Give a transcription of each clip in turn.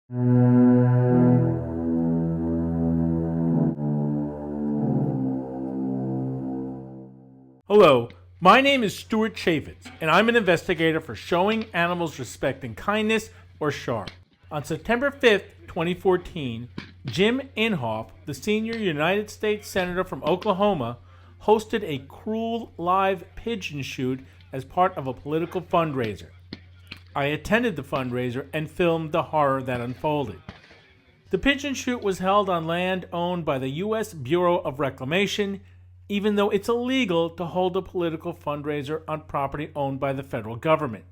Hello, my name is Stuart Chaffetz, and I'm an investigator for Showing Animals Respect and Kindness, or SHARK. On September 5th, 2014, Jim Inhofe, the senior United States Senator from Oklahoma, hosted a cruel live pigeon shoot as part of a political fundraiser. I attended the fundraiser and filmed the horror that unfolded. The pigeon shoot was held on land owned by the US Bureau of Reclamation, even though it's illegal to hold a political fundraiser on property owned by the federal government.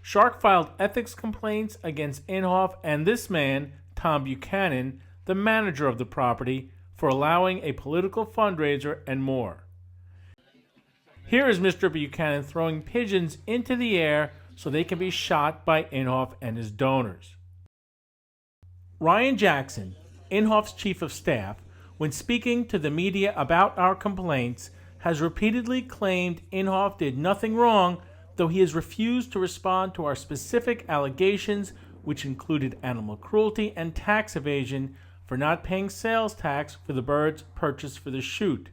SHARK filed ethics complaints against Inhofe and this man, Tom Buchanan, the manager of the property, for allowing a political fundraiser and more. Here is Mr. Buchanan throwing pigeons into the air so they can be shot by Inhofe and his donors. Ryan Jackson, Inhofe's chief of staff, when speaking to the media about our complaints, has repeatedly claimed Inhofe did nothing wrong, though he has refused to respond to our specific allegations, which included animal cruelty and tax evasion for not paying sales tax for the birds purchased for the shoot.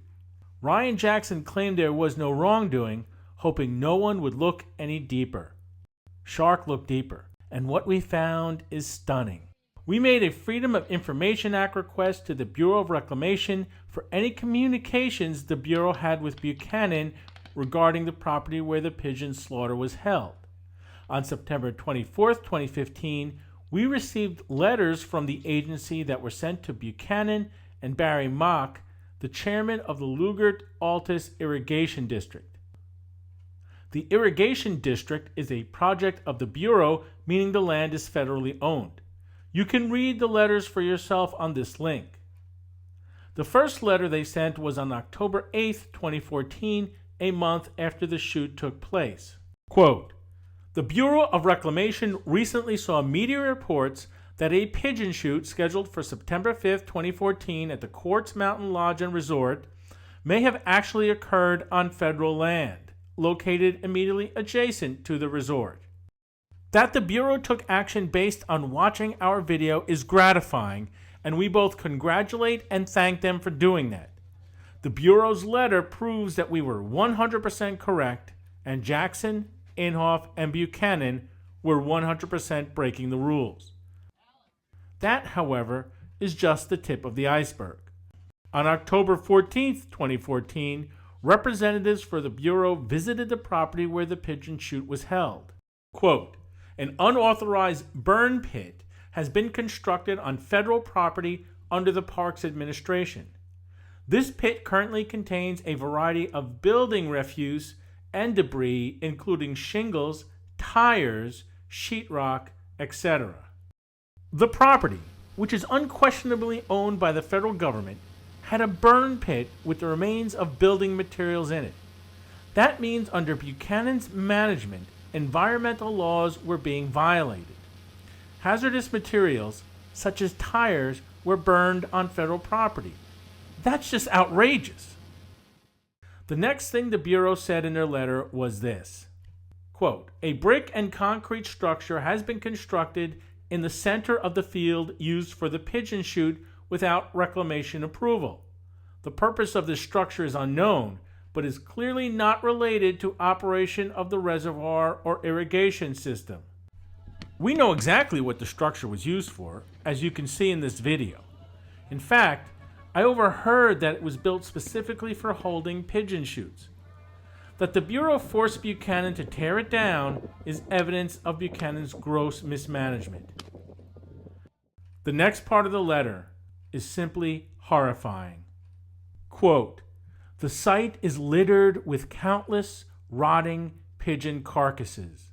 Ryan Jackson claimed there was no wrongdoing, hoping no one would look any deeper. SHARK looked deeper, and what we found is stunning. We made a Freedom of Information Act request to the Bureau of Reclamation for any communications the Bureau had with Buchanan regarding the property where the pigeon slaughter was held. On September 24, 2015, we received letters from the agency that were sent to Buchanan and Barry Mock, the chairman of the Lugert-Altus Irrigation District. The Irrigation District is a project of the Bureau, meaning the land is federally owned. You can read the letters for yourself on this link. The first letter they sent was on October 8, 2014, a month after the shoot took place. Quote, "The Bureau of Reclamation recently saw media reports that a pigeon shoot scheduled for September 5, 2014 at the Quartz Mountain Lodge and Resort may have actually occurred on federal land, located immediately adjacent to the resort. That the Bureau took action based on watching our video is gratifying, and we both congratulate and thank them for doing that. The Bureau's letter proves that we were 100% correct, and Jackson, Inhofe, and Buchanan were 100% breaking the rules. That, however, is just the tip of the iceberg. On October 14, 2014, representatives for the Bureau visited the property where the pigeon shoot was held. Quote, "An unauthorized burn pit has been constructed on federal property under the Parks Administration. This pit currently contains a variety of building refuse and debris, including shingles, tires, sheetrock, etc. The property, which is unquestionably owned by the federal government, had a burn pit with the remains of building materials in it. That means under Buchanan's management, environmental laws were being violated. Hazardous materials, such as tires, were burned on federal property. That's just outrageous." The next thing the Bureau said in their letter was this, quote, "A brick and concrete structure has been constructed in the center of the field used for the pigeon shoot without reclamation approval. The purpose of this structure is unknown, but is clearly not related to operation of the reservoir or irrigation system. We know exactly what the structure was used for, as you can see in this video. In fact, I overheard that it was built specifically for holding pigeon shoots. That the Bureau forced Buchanan to tear it down is evidence of Buchanan's gross mismanagement." The next part of the letter is simply horrifying. Quote, "The site is littered with countless rotting pigeon carcasses.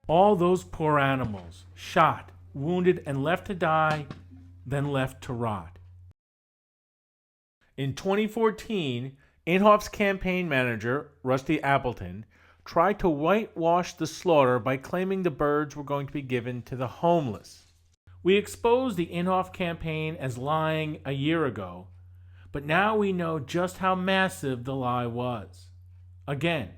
All those poor animals, shot, wounded, and left to die, then left to rot." In 2014, Inhofe's campaign manager, Rusty Appleton, tried to whitewash the slaughter by claiming the birds were going to be given to the homeless. We exposed the Inhofe campaign as lying a year ago, but now we know just how massive the lie was. Again,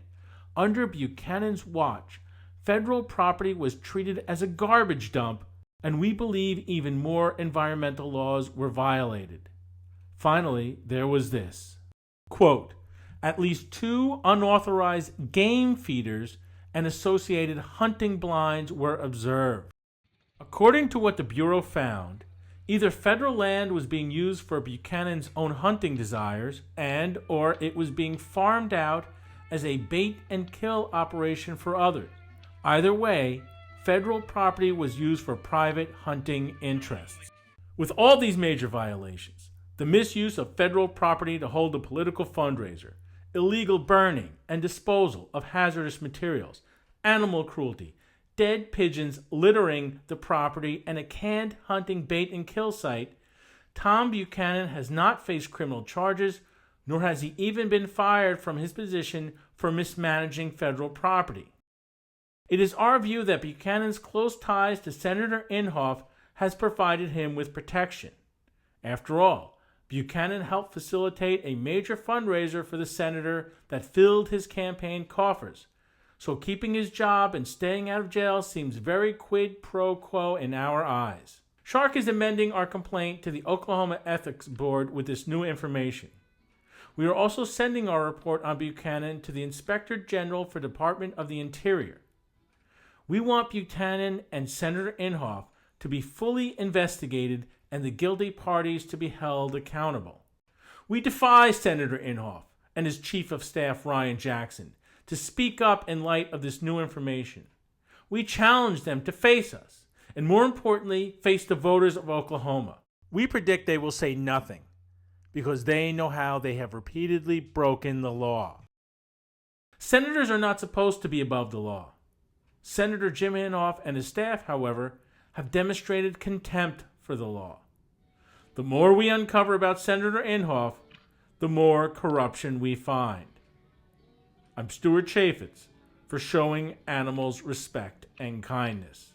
under Buchanan's watch, federal property was treated as a garbage dump and we believe even more environmental laws were violated. Finally, there was this. Quote, at least 2 unauthorized game feeders and associated hunting blinds were observed. According to what the Bureau found, either federal land was being used for Buchanan's own hunting desires or it was being farmed out as a bait and kill operation for others. Either way, federal property was used for private hunting interests. With all these major violations, the misuse of federal property to hold a political fundraiser, illegal burning and disposal of hazardous materials, animal cruelty, dead pigeons littering the property, and a canned hunting bait and kill site, Tom Buchanan has not faced criminal charges, nor has he even been fired from his position for mismanaging federal property. It is our view that Buchanan's close ties to Senator Inhofe has provided him with protection. After all, Buchanan helped facilitate a major fundraiser for the senator that filled his campaign coffers, so keeping his job and staying out of jail seems very quid pro quo in our eyes. Shark is amending our complaint to the Oklahoma Ethics Board with this new information. We are also sending our report on Buchanan to the Inspector General for Department of the Interior. We want Buchanan and Senator Inhofe to be fully investigated and the guilty parties to be held accountable. We defy Senator Inhofe and his Chief of Staff Ryan Jackson to speak up in light of this new information. We challenge them to face us, and more importantly, face the voters of Oklahoma. We predict they will say nothing, because they know how they have repeatedly broken the law. Senators are not supposed to be above the law. Senator Jim Inhofe and his staff, however, have demonstrated contempt for the law. The more we uncover about Senator Inhofe, the more corruption we find. I'm Stuart Chaffetz for showing animals respect and kindness.